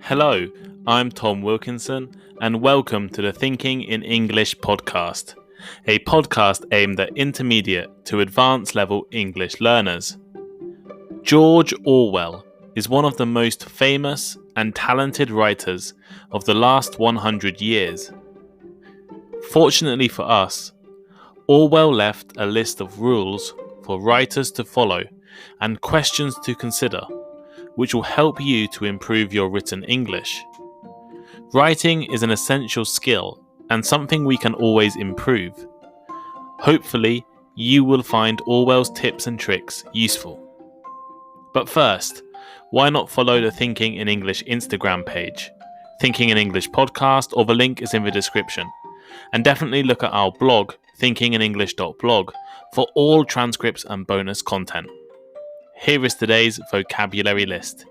Hello, I'm Tom Wilkinson, and welcome to the Thinking in English podcast, a podcast aimed at intermediate to advanced level English learners. George Orwell is one of the most famous and talented writers of the last 100 years. Fortunately for us, Orwell left a list of rules for writers to follow and questions to consider, which will help you to improve your written English. Writing is an essential skill and something we can always improve. Hopefully, you will find Orwell's tips and tricks useful. But first, why not follow the Thinking in English Instagram page, Thinking in English podcast, or the link is in the description. And definitely look at our blog, thinkinginenglish.blog, for all transcripts and bonus content. Here is today's vocabulary list.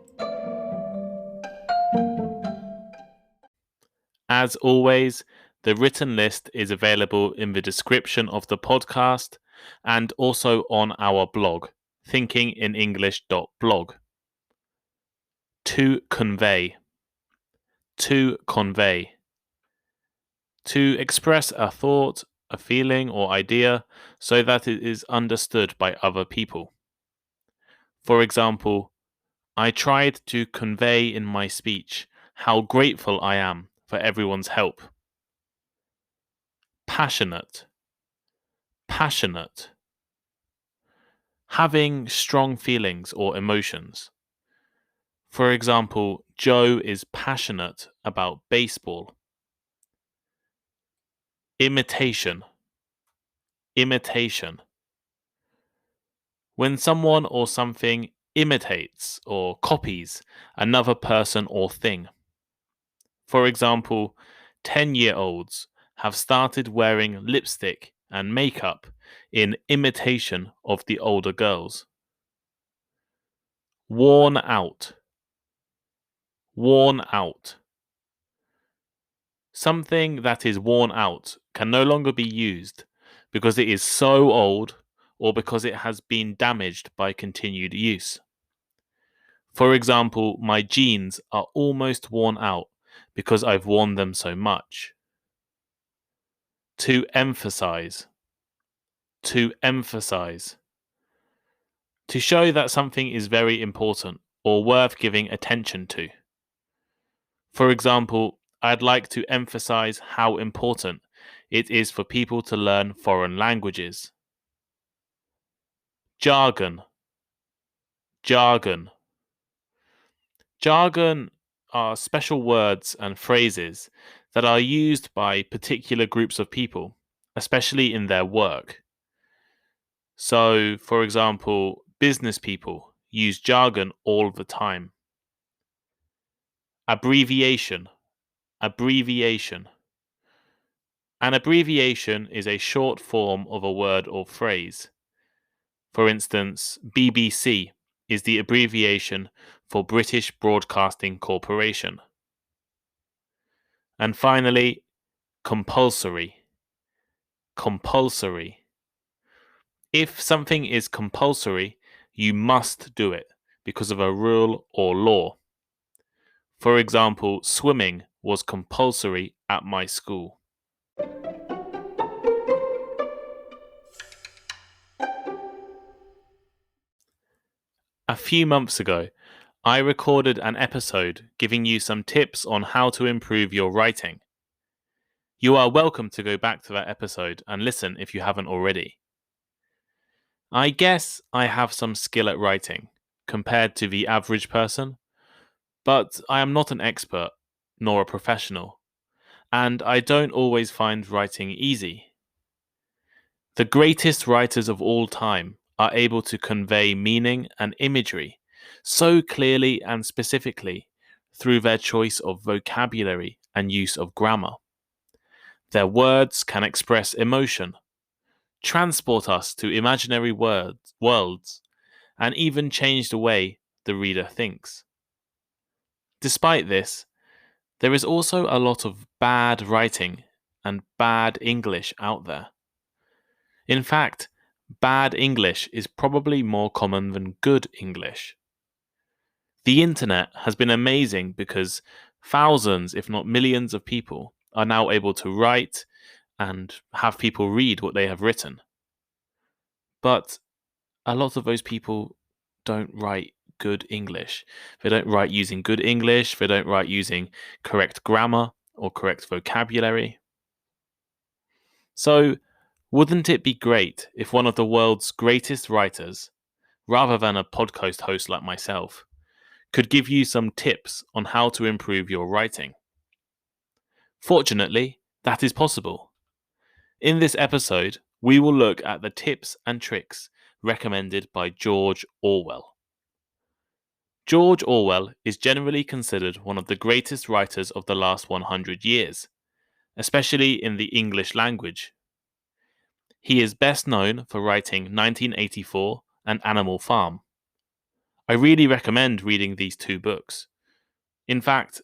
As always, the written list is available in the description of the podcast and also on our blog, thinkinginenglish.blog. To convey. To convey. To express a thought, a feeling, or idea so that it is understood by other people. For example, I tried to convey in my speech how grateful I am for everyone's help. Passionate. Passionate. Having strong feelings or emotions. For example, Joe is passionate about baseball. Imitation. Imitation. When someone or something imitates or copies another person or thing. For example, 10-year-olds have started wearing lipstick and makeup in imitation of the older girls. Worn out. Worn out. Something that is worn out can no longer be used because it is so old or because it has been damaged by continued use. For example, my jeans are almost worn out because I've worn them so much. To emphasize. To emphasize. To show that something is very important or worth giving attention to. For example, I'd like to emphasize how important it is for people to learn foreign languages. Jargon. Jargon. Jargon are special words and phrases that are used by particular groups of people, especially in their work. So, for example, business people use jargon all the time. Abbreviation. Abbreviation. An abbreviation is a short form of a word or phrase. For instance, BBC is the abbreviation for British Broadcasting Corporation. And finally, compulsory. Compulsory. If something is compulsory, you must do it because of a rule or law. For example, swimming was compulsory at my school. A few months ago, I recorded an episode giving you some tips on how to improve your writing. You are welcome to go back to that episode and listen if you haven't already. I guess I have some skill at writing compared to the average person, but I am not an expert nor a professional, and I don't always find writing easy. The greatest writers of all time are able to convey meaning and imagery so clearly and specifically through their choice of vocabulary and use of grammar. Their words can express emotion, transport us to imaginary worlds, and even change the way the reader thinks. Despite this, there is also a lot of bad writing and bad English out there. In fact, bad English is probably more common than good English. The internet has been amazing because thousands, if not millions, of people are now able to write and have people read what they have written. But a lot of those people don't write good English. They don't write using good English, they don't write using correct grammar or correct vocabulary. So, wouldn't it be great if one of the world's greatest writers, rather than a podcast host like myself, could give you some tips on how to improve your writing? Fortunately, that is possible. In this episode, we will look at the tips and tricks recommended by George Orwell. George Orwell is generally considered one of the greatest writers of the last 100 years, especially in the English language. He is best known for writing 1984 and Animal Farm. I really recommend reading these two books. In fact,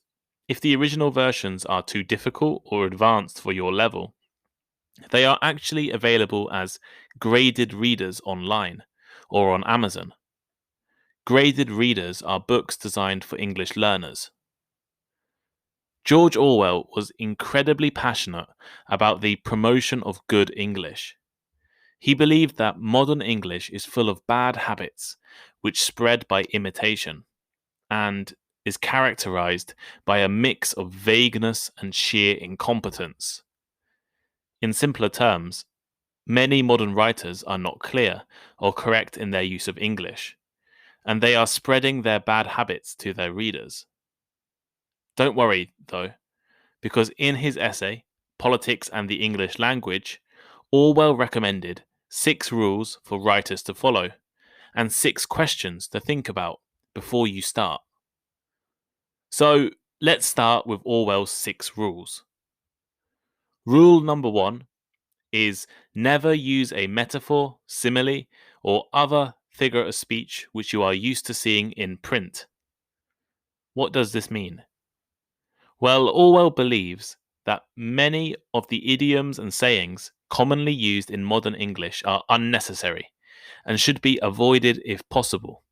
if the original versions are too difficult or advanced for your level, they are actually available as graded readers online or on Amazon. Graded readers are books designed for English learners. George Orwell was incredibly passionate about the promotion of good English. He believed that modern English is full of bad habits which spread by imitation and is characterized by a mix of vagueness and sheer incompetence. In simpler terms, many modern writers are not clear or correct in their use of English, and they are spreading their bad habits to their readers. Don't worry, though, because in his essay, Politics and the English Language, Orwell recommended 6 rules for writers to follow and 6 questions to think about before you start. So let's start with Orwell's 6 rules. Rule number 1 is never use a metaphor, simile, or other figure of speech which you are used to seeing in print. What does this mean? Well, Orwell believes that many of the idioms and sayings commonly used in modern English are unnecessary and should be avoided if possible.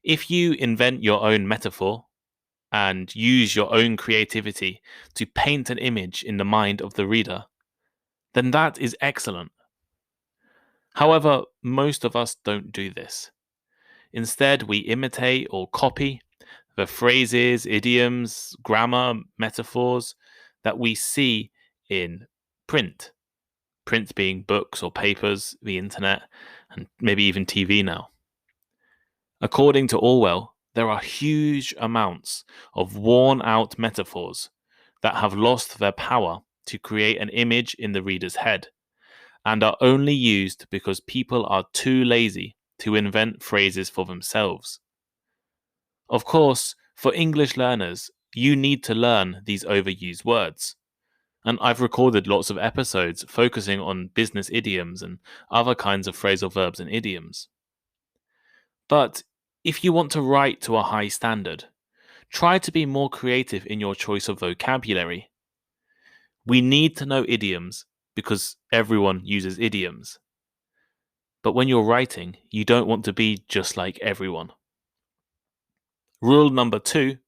If you invent your own metaphor and use your own creativity to paint an image in the mind of the reader, then that is excellent. However, most of us don't do this. Instead, we imitate or copy the phrases, idioms, grammar, metaphors that we see in print. Print being books or papers, the internet, and maybe even TV now. According to Orwell, there are huge amounts of worn out metaphors that have lost their power to create an image in the reader's head and are only used because people are too lazy to invent phrases for themselves. Of course, for English learners, you need to learn these overused words. And I've recorded lots of episodes focusing on business idioms and other kinds of phrasal verbs and idioms. But if you want to write to a high standard, try to be more creative in your choice of vocabulary. We need to know idioms because everyone uses idioms. But when you're writing, you don't want to be just like everyone. Rule number 2,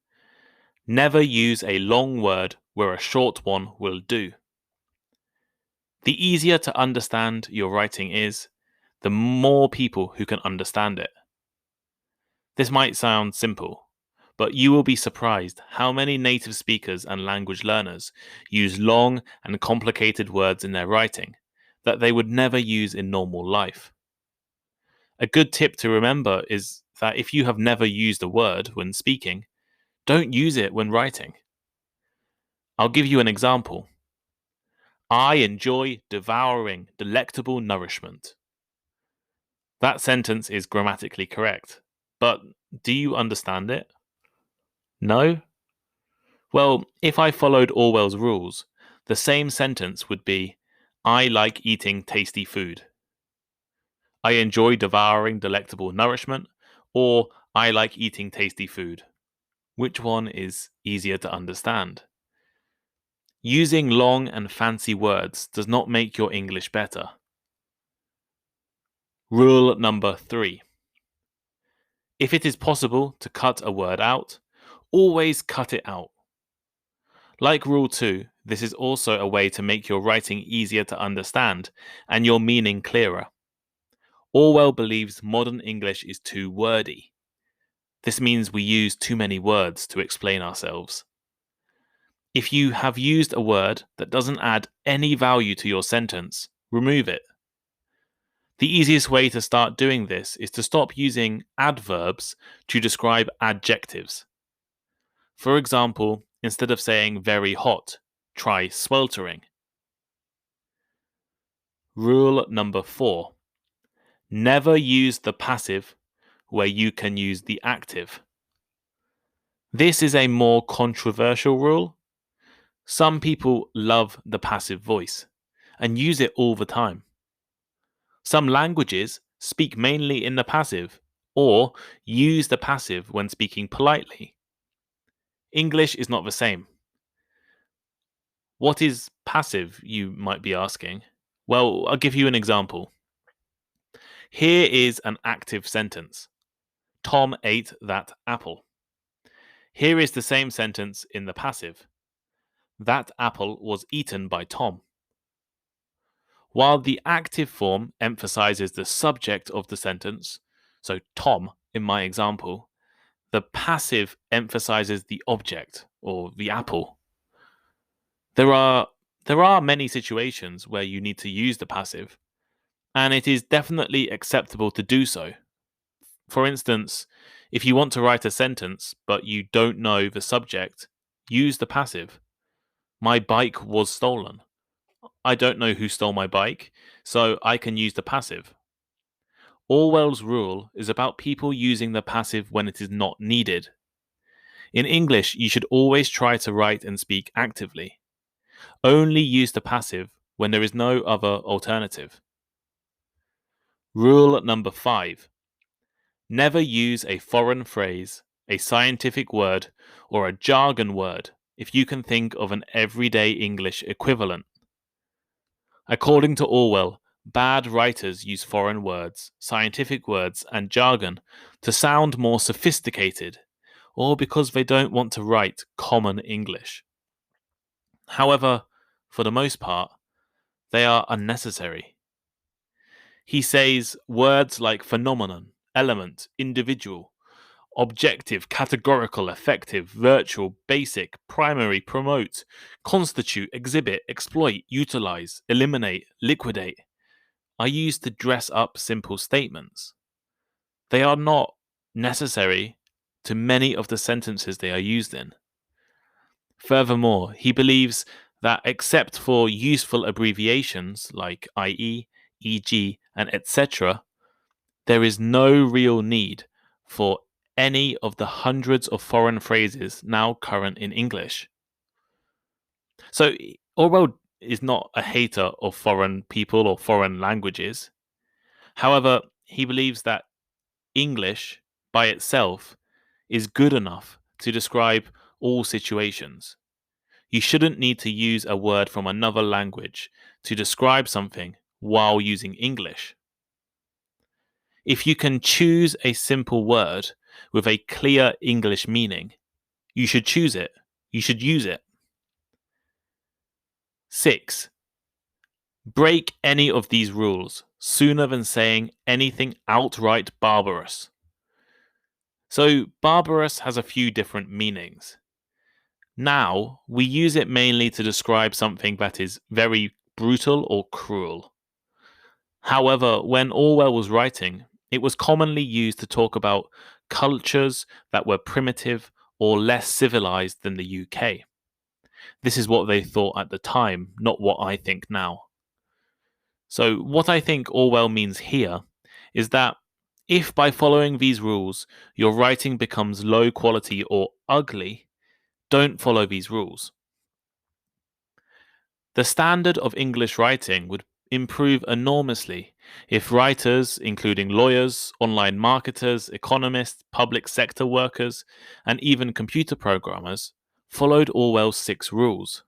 never use a long word where a short one will do. The easier to understand your writing is, the more people who can understand it. This might sound simple, but you will be surprised how many native speakers and language learners use long and complicated words in their writing that they would never use in normal life. A good tip to remember is that if you have never used a word when speaking, don't use it when writing. I'll give you an example. I enjoy devouring delectable nourishment. That sentence is grammatically correct, but do you understand it? No? Well, if I followed Orwell's rules, the same sentence would be, I like eating tasty food. I enjoy devouring delectable nourishment, or I like eating tasty food. Which one is easier to understand? Using long and fancy words does not make your English better. Rule number 3. If it is possible to cut a word out, always cut it out. Like Rule 2, this is also a way to make your writing easier to understand and your meaning clearer. Orwell believes modern English is too wordy. This means we use too many words to explain ourselves. If you have used a word that doesn't add any value to your sentence, remove it. The easiest way to start doing this is to stop using adverbs to describe adjectives. For example, instead of saying very hot, try sweltering. Rule number 4. Never use the passive where you can use the active. This is a more controversial rule. Some people love the passive voice and use it all the time. Some languages speak mainly in the passive or use the passive when speaking politely. English is not the same. What is passive, you might be asking? Well, I'll give you an example. Here is an active sentence. Tom ate that apple. Here is the same sentence in the passive. That apple was eaten by Tom. While the active form emphasizes the subject of the sentence, so Tom in my example, the passive emphasizes the object or the apple. There are many situations where you need to use the passive, and it is definitely acceptable to do so. For instance, if you want to write a sentence but you don't know the subject, use the passive. My bike was stolen. I don't know who stole my bike, so I can use the passive. Orwell's rule is about people using the passive when it is not needed. In English, you should always try to write and speak actively. Only use the passive when there is no other alternative. Rule number 5. Never use a foreign phrase, a scientific word, or a jargon word if you can think of an everyday English equivalent. According to Orwell, bad writers use foreign words, scientific words, and jargon to sound more sophisticated, or because they don't want to write common English. However, for the most part, they are unnecessary. He says words like phenomenon, element, individual, objective, categorical, effective, virtual, basic, primary, promote, constitute, exhibit, exploit, utilize, eliminate, liquidate are used to dress up simple statements. They are not necessary to many of the sentences they are used in. Furthermore, he believes that except for useful abbreviations like i.e., e.g., and etc., there is no real need for any of the hundreds of foreign phrases now current in English. So, Orwell is not a hater of foreign people or foreign languages. However, he believes that English by itself is good enough to describe all situations. You shouldn't need to use a word from another language to describe something while using English. If you can choose a simple word with a clear English meaning, you should choose it. You should use it. 6. Break any of these rules sooner than saying anything outright barbarous. So, barbarous has a few different meanings. Now, we use it mainly to describe something that is very brutal or cruel. However, when Orwell was writing, it was commonly used to talk about cultures that were primitive or less civilized than the UK. This is what they thought at the time, not what I think now. So, what I think Orwell means here is that if by following these rules your writing becomes low quality or ugly, don't follow these rules. The standard of English writing would improve enormously if writers, including lawyers, online marketers, economists, public sector workers, and even computer programmers, followed Orwell's 6 rules.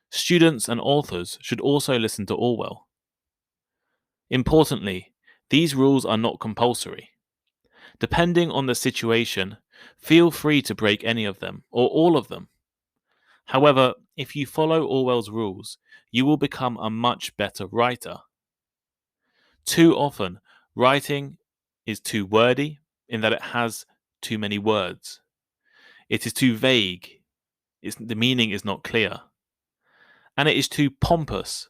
Students and authors should also listen to Orwell. Importantly, these rules are not compulsory. Depending on the situation, feel free to break any of them or all of them. However, if you follow Orwell's rules, you will become a much better writer. Too often, writing is too wordy in that it has too many words. It is too vague. The meaning is not clear. And it is too pompous.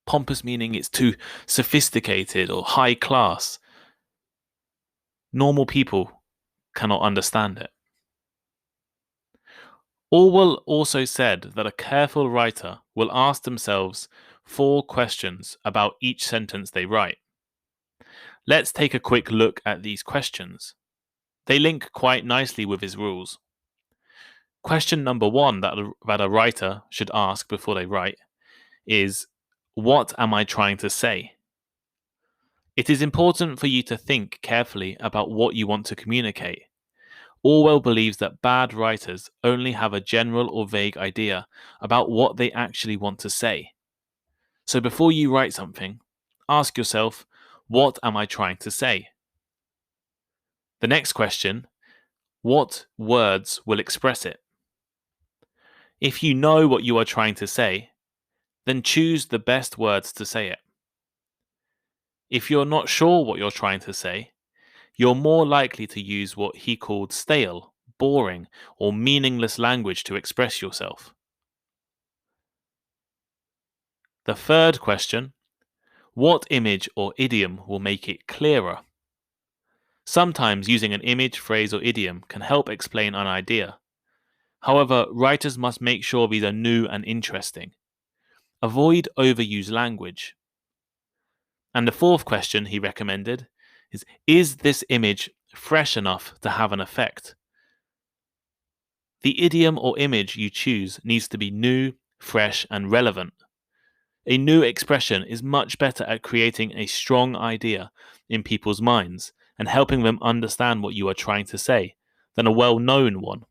Pompous meaning it's too sophisticated or high class. Normal people cannot understand it. Orwell also said that a careful writer will ask themselves 4 questions about each sentence they write. Let's take a quick look at these questions. They link quite nicely with his rules. Question number 1 that a writer should ask before they write is, what am I trying to say? It is important for you to think carefully about what you want to communicate. Orwell believes that bad writers only have a general or vague idea about what they actually want to say. So before you write something, ask yourself, what am I trying to say? The next question, what words will express it? If you know what you are trying to say, then choose the best words to say it. If you're not sure what you're trying to say, you're more likely to use what he called stale, boring, or meaningless language to express yourself. The third question, what image or idiom will make it clearer? Sometimes using an image, phrase, or idiom can help explain an idea. However, writers must make sure these are new and interesting. Avoid overused language. And the fourth question he recommended is this image fresh enough to have an effect? The idiom or image you choose needs to be new, fresh, and relevant. A new expression is much better at creating a strong idea in people's minds and helping them understand what you are trying to say than a well-known one.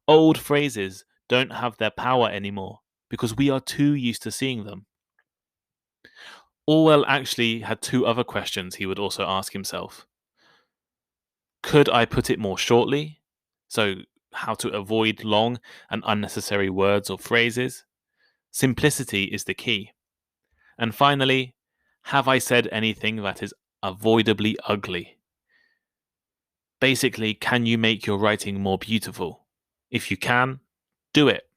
Old phrases don't have their power anymore because we are too used to seeing them. Orwell actually had 2 other questions he would also ask himself. Could I put it more shortly? So, how to avoid long and unnecessary words or phrases. Simplicity is the key. And finally, have I said anything that is avoidably ugly? Basically, can you make your writing more beautiful? If you can, do it.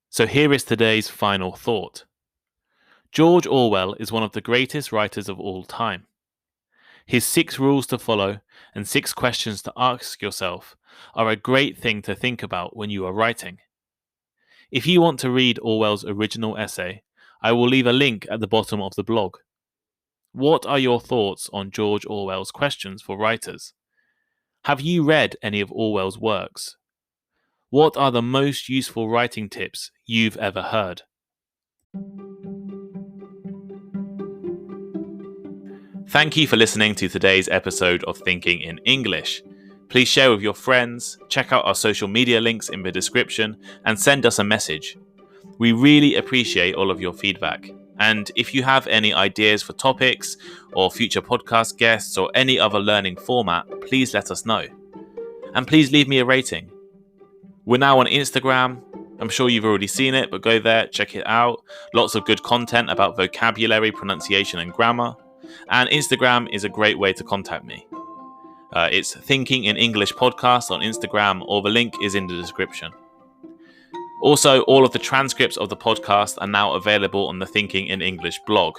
So here is today's final thought. George Orwell is one of the greatest writers of all time. His 6 rules to follow and 6 questions to ask yourself are a great thing to think about when you are writing. If you want to read Orwell's original essay, I will leave a link at the bottom of the blog. What are your thoughts on George Orwell's questions for writers? Have you read any of Orwell's works? What are the most useful writing tips you've ever heard? Thank you for listening to today's episode of Thinking in English. Please share with your friends, check out our social media links in the description, and send us a message. We really appreciate all of your feedback. And if you have any ideas for topics or future podcast guests or any other learning format, please let us know. And please leave me a rating. We're now on Instagram. I'm sure you've already seen it, but go there, check it out. Lots of good content about vocabulary, pronunciation, and grammar. And Instagram is a great way to contact me. It's Thinking in English Podcast on Instagram, or the link is in the description. Also, all of the transcripts of the podcast are now available on the Thinking in English blog.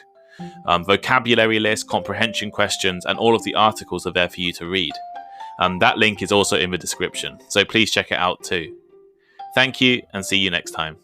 Vocabulary list, comprehension questions, and all of the articles are there for you to read. That link is also in the description, so please check it out too. Thank you, and see you next time.